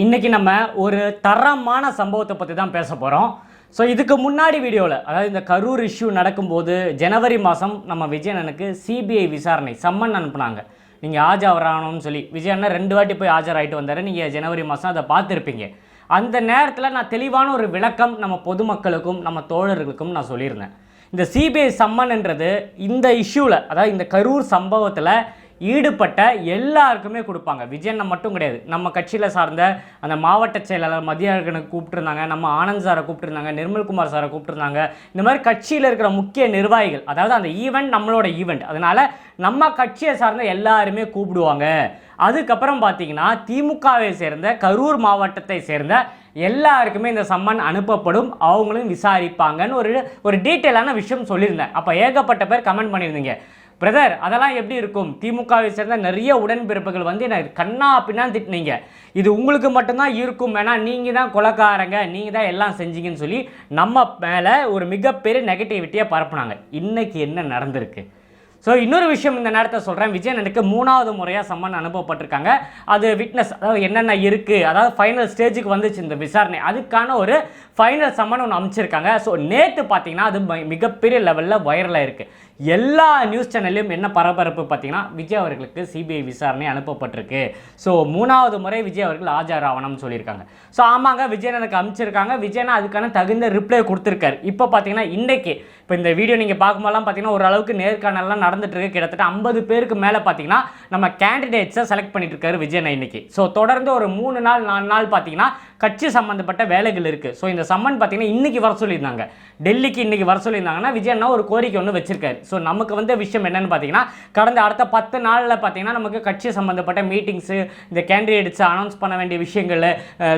இன்னைக்கு நம்ம ஒரு தரமான சம்பவத்தை பற்றி தான் பேச போகிறோம். ஸோ இதுக்கு முன்னாடி வீடியோவில், அதாவது இந்த கரூர் இஷ்யூ நடக்கும்போது ஜனவரி மாதம் நம்ம விஜயண்ணனுக்கு சிபிஐ விசாரணை சம்மன் அனுப்புனாங்க. நீங்கள் ஆஜராகணும்னு சொல்லி விஜயண்ணன் 2 வாட்டி போய் ஆஜராகிட்டு வந்தார். நீங்கள் ஜனவரி மாதம் அதை பார்த்துருப்பீங்க. அந்த நேரத்தில் நான் தெளிவான ஒரு விளக்கம் நம்ம பொதுமக்களுக்கும் நம்ம தோழர்களுக்கும் நான் சொல்லியிருந்தேன். இந்த சிபிஐ சம்மன்ன்றது இந்த இஷ்யூவில், அதாவது இந்த கரூர் சம்பவத்தில் ஈடுபட்ட எல்லாருக்குமே கொடுப்பாங்க. விஜயண்ணன் மட்டும் கிடையாது, நம்ம கட்சியில் சார்ந்த அந்த மாவட்ட செயலாளர் மதியழகனுக்கு கூப்பிட்டுருந்தாங்க, நம்ம ஆனந்த் சாரை கூப்பிட்டுருந்தாங்க, நிர்மல்குமார் சாரை கூப்பிட்டுருந்தாங்க. இந்த மாதிரி கட்சியில் இருக்கிற முக்கிய நிர்வாகிகள், அதாவது அந்த ஈவெண்ட் நம்மளோட ஈவெண்ட், அதனால் நம்ம கட்சியை சார்ந்த எல்லாருமே கூப்பிடுவாங்க. அதுக்கப்புறம் பார்த்தீங்கன்னா திமுகவை சேர்ந்த கரூர் மாவட்டத்தை சேர்ந்த எல்லாருக்குமே இந்த சம்மன் அனுப்பப்படும், அவங்களும் விசாரிப்பாங்கன்னு ஒரு டீட்டெயிலான விஷயம் சொல்லியிருந்தேன். அப்போ ஏகப்பட்ட பேர் கமெண்ட் பண்ணியிருந்தீங்க, பிரதர் அதெல்லாம் எப்படி இருக்கும், திமுகவை சேர்ந்த நிறைய உடன்பிறப்புகள் வந்து என்ன கண்ணா அப்படின்னா திட்டினீங்க, இது உங்களுக்கு மட்டும்தான் இருக்கும், ஏன்னா நீங்கள் தான் கொலைக்காரங்க, நீங்கள் தான் எல்லாம் செஞ்சீங்கன்னு சொல்லி நம்ம மேலே ஒரு மிகப்பெரிய நெகட்டிவிட்டியை பரப்புனாங்க. இன்னைக்கு என்ன நடந்திருக்கு? ஸோ இன்னொரு விஷயம் இந்த நேரத்தை சொல்கிறேன். விஜயண்ணனுக்கு 3வது முறையாக சம்மன் அனுப்பப்பட்டிருக்காங்க. அது விட்னஸ், அதாவது என்னென்ன இருக்குது, அதாவது ஃபைனல் ஸ்டேஜுக்கு வந்துச்சு இந்த விசாரணை, அதுக்கான ஒரு ஃபைனல் சம்மன் ஒன்று அமைச்சிருக்காங்க. ஸோ நேற்று பார்த்தீங்கன்னா அது மிகப்பெரிய லெவலில் வைரலாக இருக்குது. எல்லா நியூஸ் சேனல்லையும் என்ன பரபரப்பு பார்த்தீங்கன்னா, விஜய் அவர்களுக்கு சிபிஐ விசாரணை அனுப்பப்பட்டிருக்கு. ஸோ 3வது முறை விஜய் அவர்கள் ஆஜராகணும்னு சொல்லியிருக்காங்க. ஸோ ஆமாங்க, விஜயண்ணனுக்கு அமைச்சிருக்காங்க. விஜயண்ணா அதுக்கான தகுந்த ரிப்ளை கொடுத்துருக்காரு. இப்போ பார்த்தீங்கன்னா இன்றைக்கி இப்போ இந்த வீடியோ நீங்கள் பார்க்கும்போதெல்லாம் பார்த்தீங்கன்னா ஓரளவுக்கு நேர்காணலாம் நடந்துட்டு இருக்கு. கிட்டத்தட்ட 50 பேருக்கு மேலே பார்த்தீங்கன்னா நம்ம கேண்டிடேட்ஸை செலக்ட் பண்ணிட்டு இருக்காரு விஜயண்ணா இன்னைக்கு. ஸோ தொடர்ந்து ஒரு 3 நாள் 4 நாள் பார்த்தீங்கன்னா கட்சி சம்மந்தப்பட்ட வேலைகள் இருக்குது. ஸோ இந்த சம்மன் பார்த்தீங்கன்னா இன்றைக்கி வர சொல்லியிருந்தாங்க, டெல்லிக்கு இன்றைக்கி வர சொல்லியிருந்தாங்கன்னா விஜயண்ணா ஒரு கோரிக்கை ஒன்று வச்சிருக்காரு. ஸோ நமக்கு வந்து விஷயம் என்னென்னு பார்த்தீங்கன்னா, கடந்த அடுத்த 10 நாளில் பார்த்தீங்கன்னா நமக்கு கட்சி சம்மந்தப்பட்ட மீட்டிங்ஸு, இந்த கேண்டிடேட்ஸை அனௌன்ஸ் பண்ண வேண்டிய விஷயங்கள்,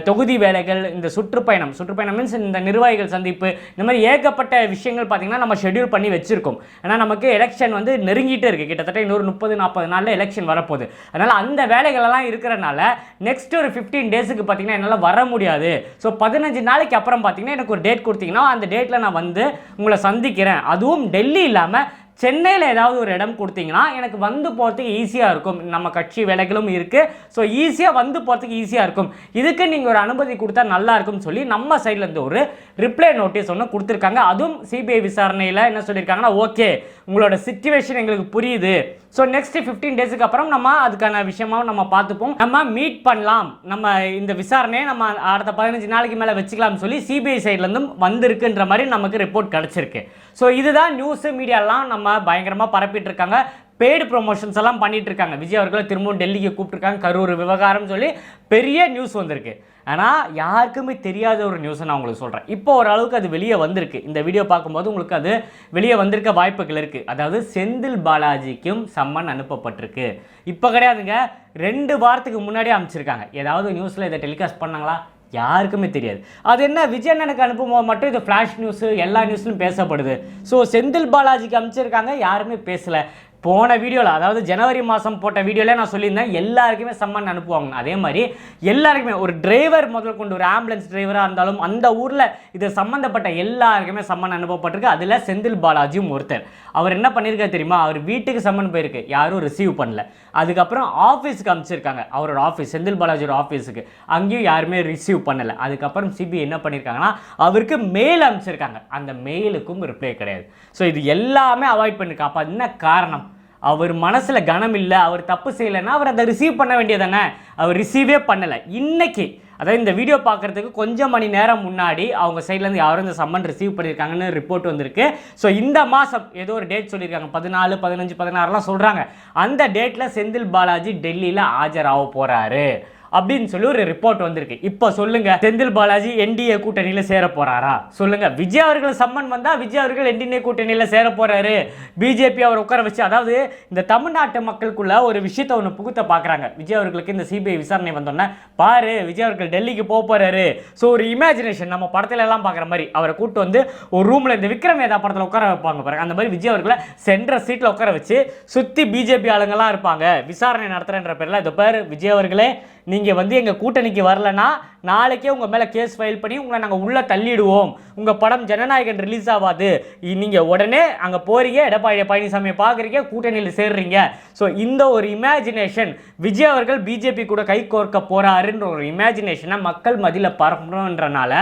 தொகுதி வேலைகள், இந்த சுற்றுப்பயணம் மீன்ஸ் இந்த நிர்வாகிகள் சந்திப்பு, இந்த மாதிரி ஏகப்பட்ட விஷயங்கள் பார்த்தீங்கன்னா நம்ம ஷெட்யூல் பண்ணி வச்சிருக்கோம். ஏன்னா நமக்கு எலெக்ஷன் வந்து நெருங்கிட்டே இருக்குது. கிட்டத்தட்ட இன்னொரு 30-40 நாளில் எலெக்ஷன் வரப்போகுது. அதனால் அந்த வேலைகளெல்லாம் இருக்கிறனால நெக்ஸ்ட் ஒரு 15 டேஸுக்கு பார்த்தீங்கன்னா என்னால் வர முடியாது. ஸோ 15 நாளைக்கு அப்புறம் பார்த்தீங்கன்னா எனக்கு ஒரு டேட் கொடுத்தீங்கன்னா அந்த டேட்டில் நான் வந்து உங்களை சந்திக்கிறேன், அதுவும் டெல்லி இல்லாமல் சென்னையில் ஏதாவது ஒரு இடம் கொடுத்தீங்கன்னா எனக்கு வந்து போகிறதுக்கு ஈஸியாக இருக்கும். நம்ம கட்சி வேலைகளும் இருக்குது. ஸோ ஈஸியாக வந்து போகிறதுக்கு ஈஸியாக இருக்கும். இதுக்கு நீங்கள் ஒரு அனுமதி கொடுத்தா நல்லா இருக்கும்னு சொல்லி நம்ம சைட்லேருந்து ஒரு ரிப்ளை நோட்டீஸ் ஒன்று கொடுத்துருக்காங்க. அதுவும் சிபிஐ விசாரணையில் என்ன சொல்லியிருக்காங்கன்னா, ஓகே உங்களோட சிச்சுவேஷன் எங்களுக்கு புரியுது. ஸோ நெக்ஸ்ட் 15 டேஸுக்கு அப்புறம் நம்ம அதுக்கான விஷயமாக நம்ம பார்த்துப்போம், நம்ம மீட் பண்ணலாம், நம்ம இந்த விசாரணையை நம்ம அடுத்த 15 நாளைக்கு மேலே வச்சுக்கலாம்னு சொல்லி சிபிஐ சைட்லேருந்தும் வந்திருக்குன்ற மாதிரி நமக்கு ரிப்போர்ட் கிடச்சிருக்கு. ஸோ இதுதான் நியூஸு மீடியாலாம் நம்ம பயங்கரமாக பரப்பிட்டு இருக்காங்க. பெய்டு ப்ரொமோஷன்ஸ் எல்லாம் பண்ணிட்டு இருக்காங்க. விஜய் அவர்களை திரும்பவும் டெல்லிக்கு கூப்பிட்டுருக்காங்க, கரூர் விவகாரம் சொல்லி பெரிய நியூஸ் வந்திருக்கு. ஆனால் யாருக்குமே தெரியாத ஒரு நியூஸை நான் உங்களுக்கு சொல்கிறேன். இப்போ ஓரளவுக்கு அது வெளியே வந்திருக்கு. இந்த வீடியோ பார்க்கும்போது உங்களுக்கு அது வெளியே வந்திருக்க வாய்ப்புகள் இருக்குது. அதாவது செந்தில் பாலாஜிக்கும் சம்மன் அனுப்பப்பட்டிருக்கு. இப்போ கிடையாதுங்க, 2 வாரத்துக்கு முன்னாடியே அமைச்சிருக்காங்க. ஏதாவது நியூஸில் இதை டெலிகாஸ்ட் பண்ணாங்களா? யாருக்குமே தெரியாது. அது என்ன விஜயண்ணனுக்கு அனுப்பும்போது மட்டும் இது ஃப்ளாஷ் நியூஸு எல்லா நியூஸ்லையும் பேசப்படுது. ஸோ செந்தில் பாலாஜிக்கு அமைச்சிருக்காங்க, யாருமே பேசலை. போன வீடியோவில், அதாவது ஜனவரி மாதம் போட்ட வீடியோவில் நான் சொல்லியிருந்தேன் எல்லாருக்குமே சம்மன் அனுப்புவாங்க. அதே மாதிரி எல்லாருக்குமே, ஒரு டிரைவர் முதல் கொண்டு, ஒரு ஆம்புலன்ஸ் டிரைவராக இருந்தாலும் அந்த ஊரில் இது சம்மந்தப்பட்ட எல்லாருக்குமே சம்மன் அனுப்பப்பட்டிருக்கு. அதில் செந்தில் பாலாஜியும் ஒருத்தர். அவர் என்ன பண்ணியிருக்காரு தெரியுமா? அவர் வீட்டுக்கு சம்மன் போயிருக்கு, யாரும் ரிசீவ் பண்ணல. அதுக்கப்புறம் ஆஃபீஸுக்கு அமைச்சிருக்காங்க, அவரோட ஆஃபீஸ், செந்தில் பாலாஜியோட ஆஃபீஸுக்கு, அங்கேயும் யாருமே ரிசீவ் பண்ணலை. அதுக்கப்புறம் சிபிஐ என்ன பண்ணியிருக்காங்கன்னா அவருக்கு மெயில் அமைச்சிருக்காங்க, அந்த மெயிலுக்கும் ரிப்ளை கிடையாது. ஸோ இது எல்லாமே அவாய்ட் பண்ணியிருக்காங்க. அப்போ என்ன காரணம்? அவர் மனசில் கனம் இல்லை, அவர் தப்பு செய்யலைன்னா அவர் அதை ரிசீவ் பண்ண வேண்டியதானே, அவர் ரிசீவே பண்ணலை. இன்னைக்கு, அதாவது இந்த வீடியோ பார்க்குறதுக்கு கொஞ்சம் மணி நேரம் முன்னாடி அவங்க சைட்லேருந்து யாரும் இந்த சம்மன் ரிசீவ் பண்ணியிருக்காங்கன்னு ரிப்போர்ட் வந்திருக்கு. ஸோ இந்த மாதம் ஏதோ ஒரு டேட் சொல்லியிருக்காங்க, 14, 15, 16லாம் சொல்கிறாங்க. அந்த டேட்டில் செந்தில் பாலாஜி டெல்லியில் ஆஜராக போகிறாரு அப்படின்னு சொல்லி ஒரு ரிப்போர்ட் வந்திருக்கு. இப்போ சொல்லுங்க, செந்தில் பாலாஜி என்டிஏ கூட்டணியில் சேர போறாரா? சொல்லுங்க. விஜய் அவர்கள் சம்மன் வந்தா விஜய் அவர்கள் என்டிஏ கூட்டணியில் சேர போறாரு, பிஜேபி அவர் உட்கார வச்சு, அதாவது இந்த தமிழ்நாட்டு மக்களுக்குள்ள ஒரு விஷயத்தை ஒன்று புகுத்த பார்க்குறாங்க. விஜய் அவர்களுக்கு இந்த சிபிஐ விசாரணை வந்தோன்னே பாரு விஜய் அவர்கள் டெல்லிக்கு போக போறாரு. ஸோ ஒரு இமேஜினேஷன், நம்ம படத்துல எல்லாம் பார்க்குற மாதிரி அவரை கூப்பிட்டு வந்து ஒரு ரூமில் இந்த விக்ரம் வேதா படத்தில் உட்கார வைப்பாங்க பாருங்க, அந்த மாதிரி விஜய் அவர்களை சென்ட்ரல் சீட்டில் உட்கார வச்சு சுற்றி பிஜேபி ஆளுங்கெல்லாம் இருப்பாங்க, விசாரணை நடத்துறேன்ற பேரில், இது பேர் விஜய் அவர்களே நீங்கள் வந்து எங்கள் கூட்டணிக்கு வரலன்னா நாளைக்கே உங்கள் மேலே கேஸ் ஃபைல் பண்ணி உங்களை நாங்கள் உள்ளே தள்ளிடுவோம், உங்கள் படம் ஜனநாயகன் ரிலீஸ் ஆகாது, நீங்கள் உடனே அங்கே போறீங்க, எடப்பாடி பழனிசாமியை பார்க்குறீங்க, கூட்டணியில் சேர்றீங்க. ஸோ இந்த ஒரு இமேஜினேஷன் விஜய் அவர்கள் பிஜேபி கூட கை கோர்க்க போறாருன்ற ஒரு இமேஜினேஷனை மக்கள் மத்தியில் பரப்புறதுனால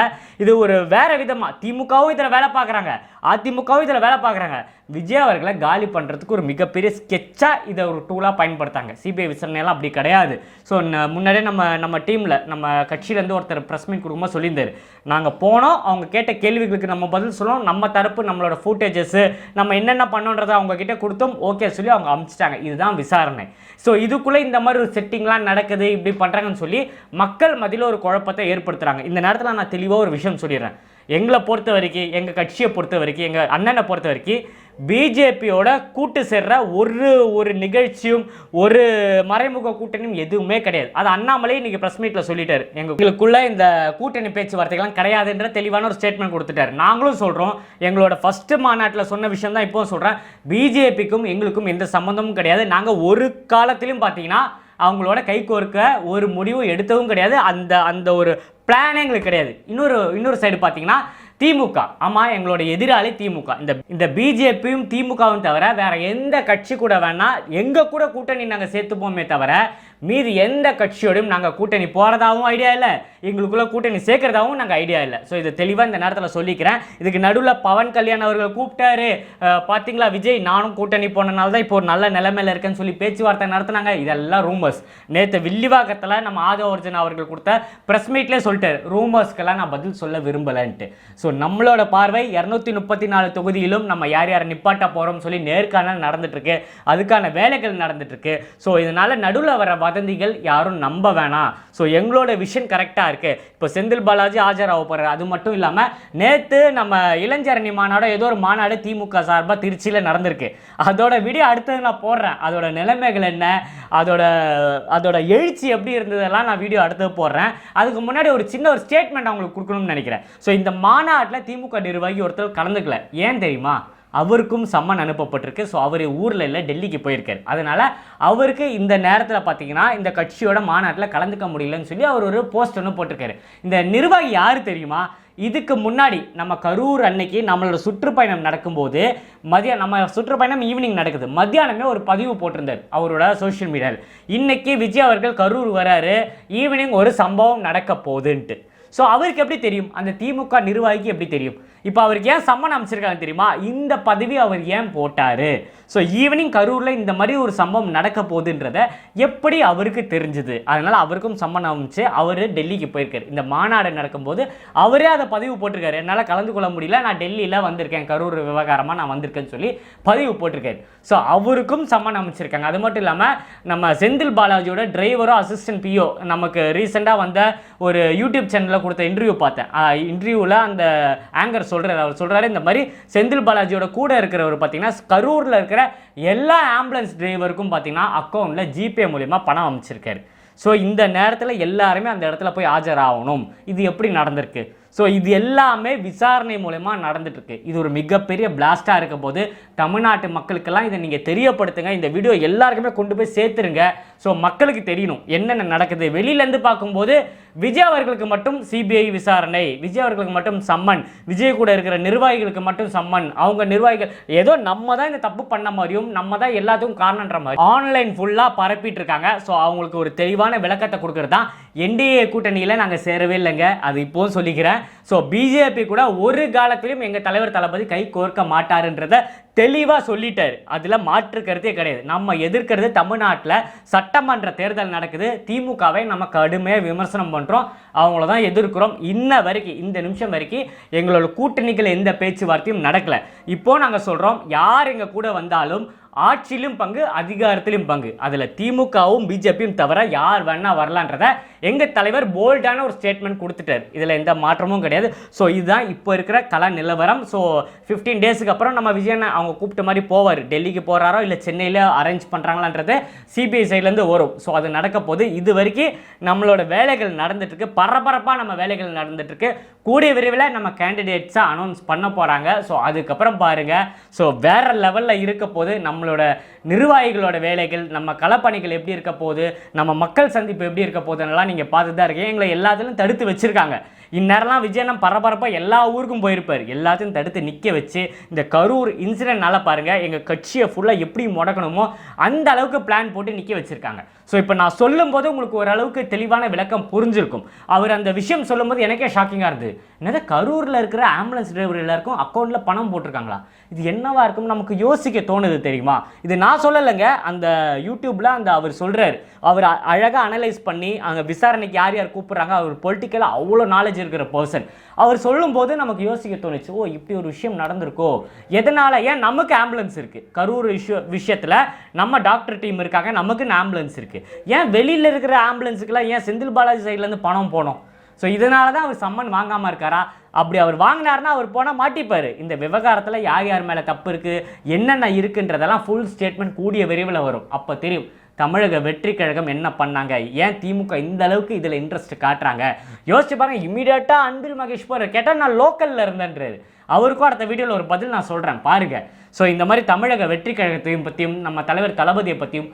இது ஒரு வேற விதமாக திமுகவும் இதில் வேலை பார்க்குறாங்க, அதிமுகவும் இதில் வேலை பார்க்குறாங்க. விஜய் அவர்களை காலி பண்ணுறதுக்கு ஒரு மிகப்பெரிய ஸ்கெட்சாக இதை ஒரு டூலாக பயன்படுத்தாங்க. சிபிஐ விசாரணையெல்லாம் அப்படி கிடையாது. ஸோ முன்னாடியே நம்ம டீமில் நம்ம கட்சியிலேருந்து ஒருத்தர் ப்ரெஸ் மீட் கொடுக்கும்போது சொல்லியிருந்தார், நாங்கள் போனோம், அவங்க கேட்ட கேள்விகளுக்கு நம்ம பதில் சொல்லணும், நம்ம தரப்பு நம்மளோட ஃபுட்டேஜஸ் நம்ம என்னென்ன பண்ணோன்றதை அவங்க கிட்டே கொடுத்தோம், ஓகே சொல்லி அவங்க அனுப்பிச்சிட்டாங்க. இதுதான் விசாரணை. ஸோ இதுக்குள்ளே இந்த மாதிரி ஒரு செட்டிங்லாம் நடக்குது, இப்படி பண்ணுறாங்கன்னு சொல்லி மக்கள் மத்தியில் ஒரு குழப்பத்தை ஏற்படுத்துகிறாங்க. இந்த நேரத்தில் நான் தெளிவாக ஒரு விஷயம் சொல்லிடுறேன். எங்களை பொறுத்த வரைக்கும், எங்கள் கட்சியை பொறுத்த வரைக்கும், எங்கள் அண்ணனை பொறுத்த வரைக்கும் பிஜேபியோட கூட்டு சேர்ற ஒரு நிகழ்ச்சியும் ஒரு மறைமுக கூட்டணியும் எதுவுமே கிடையாது. அது அண்ணாமலை இன்னைக்கு பிரஸ் மீட்ல சொல்லிட்டாரு, எங்களுக்குள்ள இந்த கூட்டணி பேச்சுவார்த்தைகள்லாம் கிடையாதுன்ற தெளிவான ஒரு ஸ்டேட்மெண்ட் கொடுத்துட்டாரு. நாங்களும் சொல்றோம், எங்களோட ஃபர்ஸ்ட் மாநாட்டில் சொன்ன விஷயம் தான் இப்போ சொல்றேன், பிஜேபிக்கும் எங்களுக்கும் எந்த சம்பந்தமும் கிடையாது. நாங்கள் ஒரு காலத்திலும் பார்த்தீங்கன்னா அவங்களோட கை கோர்க்க ஒரு முடிவு எடுத்தவும் கிடையாது, அந்த ஒரு பிளானே எங்களுக்கு கிடையாது. இன்னொரு சைடு பார்த்தீங்கன்னா திமுக, ஆமாம் எங்களோட எதிராளி திமுக. இந்த பிஜேபியும் திமுகவும் தவிர வேற எந்த கட்சி கூட வேணா எங்கள் கூட கூட்டணி நாங்கள் சேர்த்துப்போமே தவிர மீது எந்த கட்சியோடையும் நாங்கள் கூட்டணி போகிறதாகவும் ஐடியா இல்லை, எங்களுக்குள்ள கூட்டணி சேர்க்கறதாகவும் நாங்கள் ஐடியா இல்லை. ஸோ இதை தெளிவாக இந்த நேரத்தில் சொல்லிக்கிறேன். இதுக்கு நடுவில் பவன் கல்யாண் அவர்கள் கூப்பிட்டாரு, பார்த்தீங்களா விஜய் நானும் கூட்டணி போனனால தான் இப்போ ஒரு நல்ல நிலைமையில் இருக்கேன்னு சொல்லி பேச்சுவார்த்தை நடத்தினாங்க. இதெல்லாம் ரூமர்ஸ். நேற்று வில்லிவாக்கத்தில் நம்ம ஆதவ அர்ஜுன் அவர்கள் கொடுத்த ப்ரெஸ் மீட்லேயே சொல்லிட்டாரு, ரூமர்ஸ்க்கெல்லாம் நான் பதில் சொல்ல விரும்பலைன்ட்டு. ஸோ நம்மளோட பார்வை 234 தொகுதியிலும் நம்ம யார் யாரை நிப்பாட்ட போகிறோம்னு சொல்லி நேர்காணல் நடந்துட்டுருக்கு, அதுக்கான வேலைகள் நடந்துட்டுருக்கு. ஸோ இதனால் நடுவில் வர வதந்திகள் யாரும் நம்ப வேணாம். ஸோ எங்களோட விஷன் கரெக்டாக இருக்குது. இப்போ செந்தில் பாலாஜி ஆஜராக போகிறார். அது மட்டும் இல்லாமல் நேற்று நம்ம இளைஞரணி மாநாடு, ஏதோ ஒரு மாநாடு திமுக சார்பாக திருச்சியில் நடந்திருக்கு. அதோட வீடியோ அடுத்தது நான் போடுறேன். அதோட நிலைமைகள் என்ன, அதோட எழுச்சி எப்படி இருந்ததெல்லாம் நான் வீடியோ அடுத்தது போடுறேன். அதுக்கு முன்னாடி ஒரு சின்ன ஒரு ஸ்டேட்மெண்ட் அவங்களுக்கு கொடுக்கணும்னு நினைக்கிறேன். ஸோ இந்த மாநாட்டில் திமுக நிர்வாகி ஒருத்தர் கலந்துக்கல. ஏன் தெரியுமா? அவருக்கும் சம்மன் அனுப்பப்பட்டிருக்கு. ஸோ அவர் ஊரில் இல்லை, டெல்லிக்கு போயிருக்காரு. அதனால் அவருக்கு இந்த நேரத்தில் பார்த்தீங்கன்னா இந்த கட்சியோட மாநாட்டில் கலந்துக்க முடியலன்னு சொல்லி அவர் ஒரு போஸ்ட் ஒன்று போட்டிருக்காரு. இந்த நிர்வாகி யார் தெரியுமா? இதுக்கு முன்னாடி நம்ம கரூர் அன்னைக்கு நம்மளோட சுற்றுப்பயணம் நடக்கும்போது நம்ம சுற்றுப்பயணம் ஈவினிங் நடக்குது, மத்தியானமே ஒரு பதிவு போட்டிருந்தார் அவரோட சோஷியல் மீடியாவில். இன்னைக்கு விஜய் அவர்கள் கரூர் வராரு, ஈவினிங் ஒரு சம்பவம் நடக்க போகுதுன்ட்டு. ஸோ அவருக்கு எப்படி தெரியும்? அந்த திமுக நிர்வாகிக்கு எப்படி தெரியும்? இப்போ அவருக்கு ஏன் சம்மன் அமைச்சிருக்காங்க தெரியுமா? இந்த பதவி அவர் ஏன் போட்டார்? ஸோ ஈவினிங் கரூரில் இந்த மாதிரி ஒரு சம்பவம் நடக்க போகுதுன்றத எப்படி அவருக்கு தெரிஞ்சுது? அதனால் அவருக்கும் சம்மன் அமைச்சு அவர் டெல்லிக்கு போயிருக்காரு. இந்த மாநாடு நடக்கும்போது அவரே அதை பதிவு போட்டிருக்காரு, என்னால் கலந்து கொள்ள முடியல, நான் டெல்லியில் வந்திருக்கேன், கரூர் விவகாரமாக நான் வந்திருக்கேன்னு சொல்லி பதிவு போட்டிருக்காரு. ஸோ அவருக்கும் சம்மன் அமைச்சிருக்காங்க. அது மட்டும் இல்லாமல் நம்ம செந்தில் பாலாஜியோட டிரைவரோ அசிஸ்டன்ட் பிஓ நமக்கு ரீசெண்டாக வந்த ஒரு யூடியூப் சேனலில் கொடுத்த இன்டர்வியூ பார்த்தேன். இன்டர்வியூவில் அந்த ஆங்கர் அவர் சொல்றாரு, இந்த மாதிரி செந்தில் பாலாஜியோட கூட இருக்கிறவர் பார்த்தீங்கன்னா கரூரில் இருக்கிற எல்லா ஆம்புலன்ஸ் டிரைவருக்கும் பார்த்தீங்கன்னா அக்கௌண்ட்ல ஜிபே மூலமா பணம் அமைச்சிருக்காரு. ஸோ இந்த நேரத்தில் எல்லாருமே அந்த இடத்துல போய் ஆஜராகணும். இது எப்படி நடந்திருக்கு? ஸோ இது எல்லாமே விசாரணை மூலமா நடந்துட்டு இருக்கு. இது ஒரு மிகப்பெரிய பிளாஸ்டாக இருக்க போது தமிழ்நாட்டு மக்களுக்கெல்லாம் இதை நீங்கள் தெரியப்படுத்துங்க. இந்த வீடியோ எல்லாருக்குமே கொண்டு போய் சேர்த்துருங்க. ஸோ மக்களுக்கு தெரியணும் என்னென்ன நடக்குது. வெளியிலேருந்து பார்க்கும்போது விஜய் அவர்களுக்கு மட்டும் சிபிஐ விசாரணை, விஜய் அவர்களுக்கு மட்டும் சம்மன், விஜய் கூட இருக்கிற நிர்வாகிகளுக்கு மட்டும் சம்மன், அவங்க நிர்வாகிகள் ஏதோ நம்ம தான் இந்த தப்பு பண்ண மாதிரியும் நம்ம தான் எல்லாத்துக்கும் காரணன்ற மாதிரி ஆன்லைன் ஃபுல்லாக பரப்பிட்டு இருக்காங்க. ஸோ அவங்களுக்கு ஒரு தெளிவான விளக்கத்தை கொடுக்கறது தான் என்டிஏ கூட்டணியில் நாங்கள் சேரவே இல்லைங்க, அது இப்போவும் சொல்லிக்கிறேன். ஸோ பிஜேபி கூட ஒரு காலத்திலும் எங்கள் தலைவர் தளபதி கை கோர்க்க மாட்டாருன்றத தெளிவாக சொல்லிட்டாரு. அதில் மாற்று கருத்தே கிடையாது. நம்ம எதிர்க்கிறது தமிழ்நாட்டில் சட்டமன்ற தேர்தல் நடக்குது, திமுகவை நம்ம கடுமையாக விமர்சனம் பண்ணுறோம், அவங்கள தான் எதிர்க்கிறோம். இந்த நிமிஷம் வரைக்கும் எங்களோட கூட்டணிகள் எந்த பேச்சுவார்த்தையும் நடக்கலை. இப்போது நாங்கள் சொல்கிறோம், யார் எங்கள் கூட வந்தாலும் ஆட்சியிலும் பங்கு, அதிகாரத்திலும் பங்கு. அதில் திமுகவும் பிஜேபியும் தவிர யார் வேணா வரலான்றத எங்கள் தலைவர் போல்டான ஒரு ஸ்டேட்மெண்ட் கொடுத்துட்டார். இதில் எந்த மாற்றமும் கிடையாது. ஸோ இதுதான் இப்போ இருக்கிற கல நிலவரம். ஸோ 15 டேஸுக்கு அப்புறம் நம்ம விஜயன் அவங்க கூப்பிட்ட மாதிரி போவார். டெல்லிக்கு போகிறாரோ இல்லை சென்னையில் அரேஞ்ச் பண்ணுறாங்களான்றது சிபிஐ சைட்லேருந்து வரும். ஸோ அது நடக்க போது இது வரைக்கும் நம்மளோட வேலைகள் நடந்துட்டுருக்கு, பரபரப்பாக நம்ம வேலைகள் நடந்துட்டுருக்கு. கூடிய விரைவில் நம்ம கேண்டிடேட்ஸாக அனௌன்ஸ் பண்ண போகிறாங்க. ஸோ அதுக்கப்புறம் பாருங்கள், ஸோ வேறு லெவலில் இருக்க போது நம்ம நம்மளோட நிர்வாகிகளோட வேலைகள், நம்ம களப்பணிகள் எப்படி இருக்க போகுது, நம்ம மக்கள் சந்திப்பு எப்படி இருக்க போகுதுன்னெல்லாம் நீங்கள் பார்த்துட்டு தான் இருக்கீங்க. எங்களை எல்லாத்திலும் தடுத்து வச்சுருக்காங்க. இந்நேரம்லாம் விஜயனம் பரபரப்பாக எல்லா ஊருக்கும் போயிருப்பார். எல்லாத்தையும் தடுத்து நிற்க வச்சு இந்த கரூர் இன்சிடென்ட்னால பாருங்கள் எங்கள் கட்சியை ஃபுல்லாக எப்படி முடக்கணுமோ அந்த அளவுக்கு பிளான் போட்டு நிற்க வச்சுருக்காங்க. ஸோ இப்போ நான் சொல்லும்போது உங்களுக்கு ஓரளவுக்கு தெளிவான விளக்கம் புரிஞ்சிருக்கும். அவர் அந்த விஷயம் சொல்லும்போது எனக்கே ஷாக்கிங்காக இருந்தது. என்னது கரூரில் இருக்கிற ஆம்புலன்ஸ் டிரைவர் எல்லாருக்கும் அக்கௌண்ட்டில் பணம் போட்டிருக்காங்களா? இது என்னவா இருக்கும் நமக்கு யோசிக்க தோணுது தெரியுமா? இது நான் சொல்லலைங்க, அந்த யூடியூப்பில் அவர் சொல்கிறார். அவர் அழகாக அனலைஸ் பண்ணி அங்கே விசாரணைக்கு யார் யார் கூப்பிட்றாங்க, அவர் பொலிட்டிக்கலாக அவ்வளோ நாலேஜ் இருக்கிற பர்சன். அவர் சொல்லும்போது நமக்கு யோசிக்க தோணுச்சு, ஓ இப்படி ஒரு விஷயம் நடந்திருக்கோ. எதனால்? ஏன் நமக்கு ஆம்புலன்ஸ் இருக்குது, கரூர் விஷயத்தில் நம்ம டாக்டர் டீம் இருக்காங்க, நமக்குன்னு ஆம்புலன்ஸ் இருக்குது. ஏன் வெளியில் இருக்கிற ஆம்புலன்ஸுக்கெல்லாம் ஏன் செந்தில் பாலாஜி சைட்லேருந்து பணம் போனோம்? ஸோ இதனால தான் அவர் சம்மன் வாங்காமல் இருக்காரா? அப்படி அவர் வாங்கினார்னா அவர் போனால் மாட்டிப்பார். இந்த விவகாரத்தில் யார் யார் மேலே தப்பு இருக்குது, என்னென்ன இருக்குன்றதெல்லாம் ஃபுல் ஸ்டேட்மெண்ட் கூடிய விரைவில் வரும். அப்போ தெரியும் தமிழக வெற்றி கழகம் என்ன பண்ணாங்க, ஏன் திமுக இந்த அளவுக்கு இதில் இன்ட்ரெஸ்ட் காட்டுறாங்க. யோசிச்சு பாருங்க. இமீடியட்டாக அன்பில் மகேஷ் போகிற கேட்டால் நான் லோக்கலில் இருந்தேன்றாரு. அவருக்கும் அடுத்த வீடியோவில் ஒரு பதில் நான் சொல்கிறேன் பாருங்கள். ஸோ இந்த மாதிரி தமிழக வெற்றி கழகத்தையும் பற்றியும் நம்ம தலைவர் தளபதியை பற்றியும்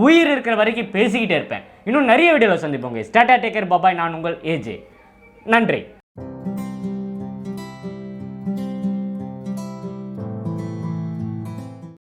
உயிர் இருக்கிற வரைக்கும் பேசிக்கிட்டே இருப்பேன். இன்னும் நிறைய வீடியோவில் சந்திப்போங்க. ஸ்டாட்டா டேக்கர் பாபாய். நான் உங்கள் ஏஜே. நன்றி.